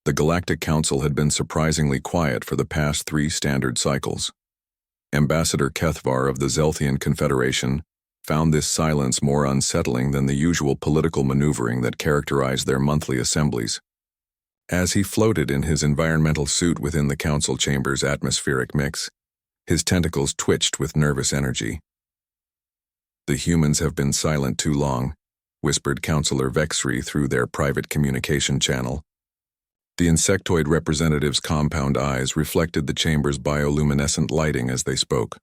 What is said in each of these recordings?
The Galactic Council had been surprisingly quiet for the past 3 standard cycles. Ambassador Kethvar of the Zelthian Confederation found this silence more unsettling than the usual political maneuvering that characterized their monthly assemblies. As he floated in his environmental suit within the council chamber's atmospheric mix, his tentacles twitched with nervous energy. "The humans have been silent too long," whispered Councillor Vexry through their private communication channel. The insectoid representative's compound eyes reflected the chamber's bioluminescent lighting as they spoke.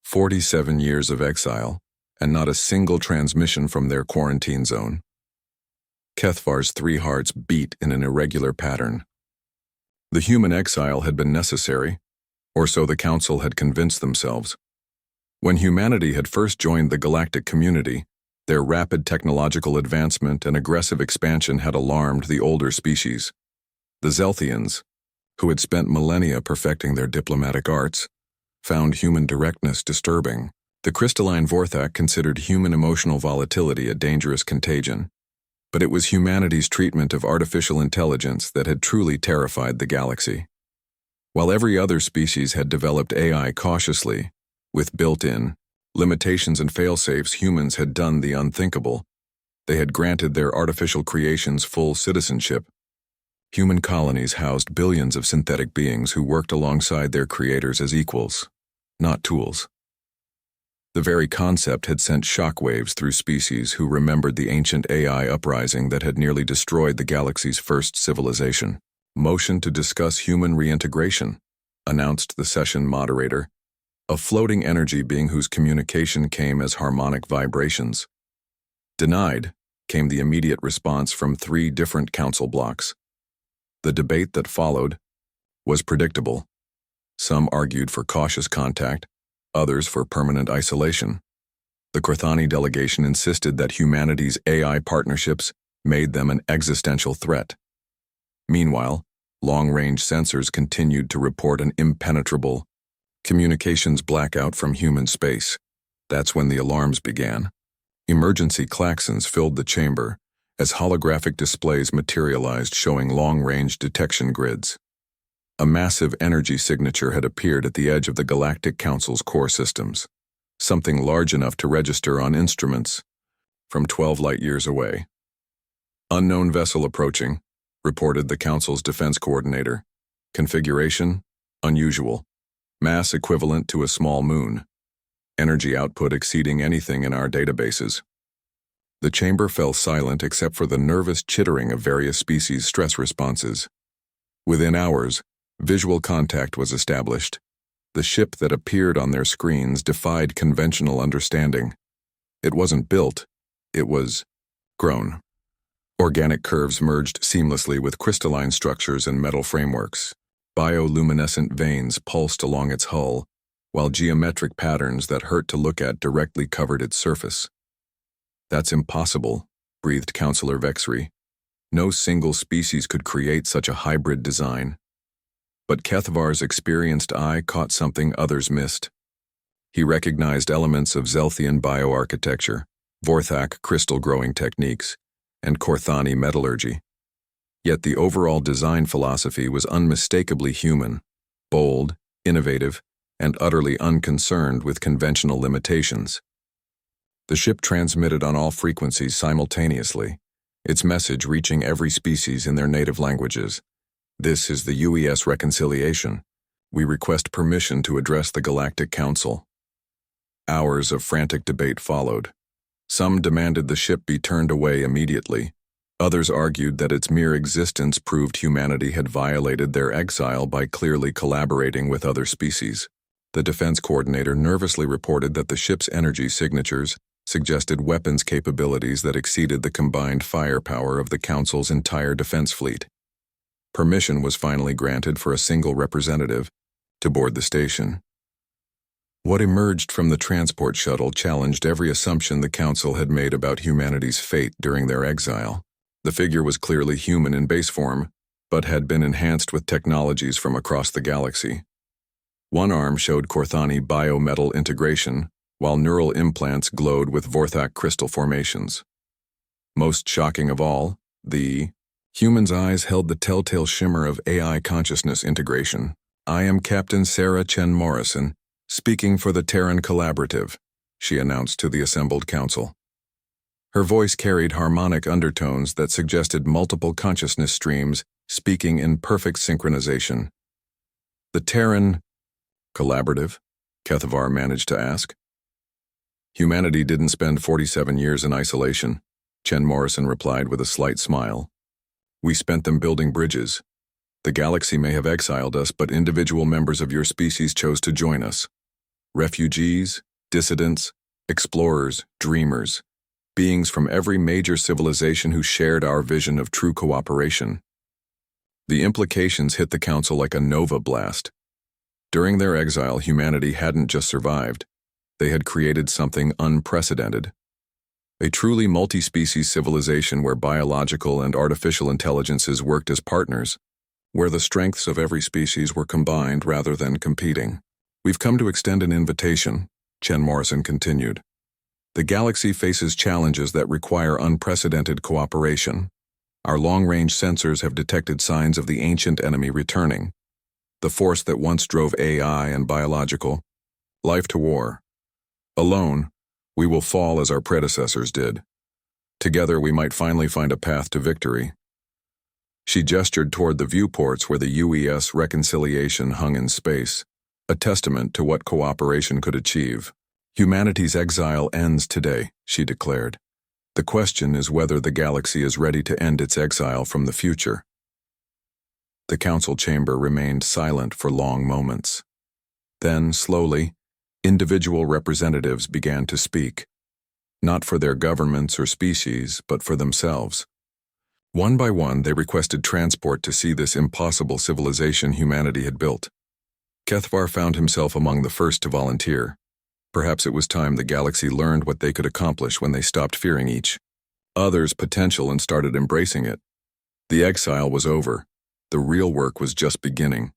47 years of exile, and not a single transmission from their quarantine zone. Kethvar's 3 hearts beat in an irregular pattern. The human exile had been necessary, or so the Council had convinced themselves. When humanity had first joined the galactic community, their rapid technological advancement and aggressive expansion had alarmed the older species. The Zelthians, who had spent millennia perfecting their diplomatic arts, found human directness disturbing. The crystalline Vorthak considered human emotional volatility a dangerous contagion, but it was humanity's treatment of artificial intelligence that had truly terrified the galaxy. While every other species had developed AI cautiously, with built-in limitations and fail-safes, humans had done the unthinkable. They had granted their artificial creations full citizenship. Human colonies housed billions of synthetic beings who worked alongside their creators as equals, not tools. The very concept had sent shockwaves through species who remembered the ancient AI uprising that had nearly destroyed the galaxy's first civilization. "Motion to discuss human reintegration," announced the session moderator, a floating energy being whose communication came as harmonic vibrations. "Denied," came the immediate response from 3 different council blocks. The debate that followed was predictable. Some argued for cautious contact, others for permanent isolation. The Korthani delegation insisted that humanity's AI partnerships made them an existential threat. Meanwhile, long-range sensors continued to report an impenetrable communications blackout from human space. That's when the alarms began. Emergency klaxons filled the chamber as holographic displays materialized showing long-range detection grids. A massive energy signature had appeared at the edge of the Galactic Council's core systems, something large enough to register on instruments from 12 light-years away. "Unknown vessel approaching," reported the Council's defense coordinator. "Configuration, unusual. Mass equivalent to a small moon. Energy output exceeding anything in our databases." The chamber fell silent except for the nervous chittering of various species' stress responses. Within hours, visual contact was established. The ship that appeared on their screens defied conventional understanding. It wasn't built, it was grown. Organic curves merged seamlessly with crystalline structures and metal frameworks. Bioluminescent veins pulsed along its hull, while geometric patterns that hurt to look at directly covered its surface. "That's impossible," breathed Councillor Vexry. "No single species could create such a hybrid design." But Kethvar's experienced eye caught something others missed. He recognized elements of Zelthian bioarchitecture, Vorthak crystal-growing techniques, and Korthani metallurgy. Yet the overall design philosophy was unmistakably human, bold, innovative, and utterly unconcerned with conventional limitations. The ship transmitted on all frequencies simultaneously, its message reaching every species in their native languages. "This is the UES reconciliation. We request permission to address the Galactic Council." Hours of frantic debate followed. Some demanded the ship be turned away immediately. Others argued that its mere existence proved humanity had violated their exile by clearly collaborating with other species. The defense coordinator nervously reported that the ship's energy signatures suggested weapons capabilities that exceeded the combined firepower of the Council's entire defense fleet. Permission was finally granted for a single representative to board the station. What emerged from the transport shuttle challenged every assumption the Council had made about humanity's fate during their exile. The figure was clearly human in base form, but had been enhanced with technologies from across the galaxy. One arm showed Korthani biometal integration, while neural implants glowed with Vorthak crystal formations. Most shocking of all, the Humans' eyes held the telltale shimmer of AI consciousness integration. "I am Captain Sarah Chen Morrison, speaking for the Terran Collaborative," she announced to the assembled council. Her voice carried harmonic undertones that suggested multiple consciousness streams speaking in perfect synchronization. "The Terran Collaborative?" Kethavar managed to ask. "Humanity didn't spend 47 years in isolation," Chen Morrison replied with a slight smile. "We spent them building bridges. The galaxy may have exiled us, but individual members of your species chose to join us. Refugees, dissidents, explorers, dreamers, beings from every major civilization who shared our vision of true cooperation." The implications hit the council like a nova blast. During their exile, humanity hadn't just survived. They had created something unprecedented. A truly multi-species civilization where biological and artificial intelligences worked as partners, where the strengths of every species were combined rather than competing. "We've come to extend an invitation," Chen Morrison continued. "The galaxy faces challenges that require unprecedented cooperation. Our long-range sensors have detected signs of the ancient enemy returning, the force that once drove AI and biological life to war. Alone, we will fall as our predecessors did. Together, we might finally find a path to victory." She gestured toward the viewports where the UES reconciliation hung in space, a testament to what cooperation could achieve. "Humanity's exile ends today," she declared. "The question is whether the galaxy is ready to end its exile from the future." The council chamber remained silent for long moments. Then, slowly, individual representatives began to speak, not for their governments or species, but for themselves. One by one, they requested transport to see this impossible civilization humanity had built. Kethavar found himself among the first to volunteer. Perhaps it was time the galaxy learned what they could accomplish when they stopped fearing each other's potential and started embracing it. The exile was over. The real work was just beginning.